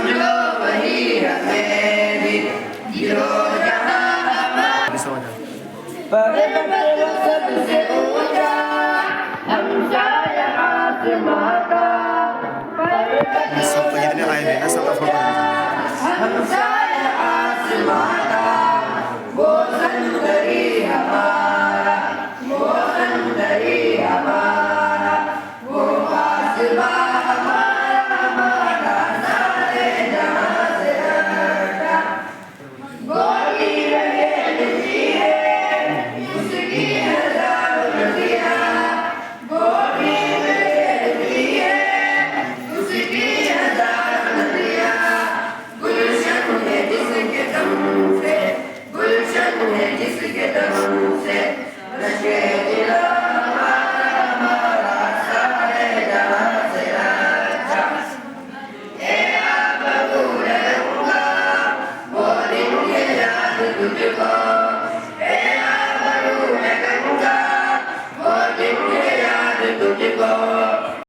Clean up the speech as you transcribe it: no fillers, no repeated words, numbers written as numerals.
जो वही हमें भी जो जहाँ पर्वत वो सबसे ऊंचा हमसाया आसमां का सबको जितने आए थे ना सबका फोटो हमसाया आसमां का वो संदरी हमारा वो संदरी हमारा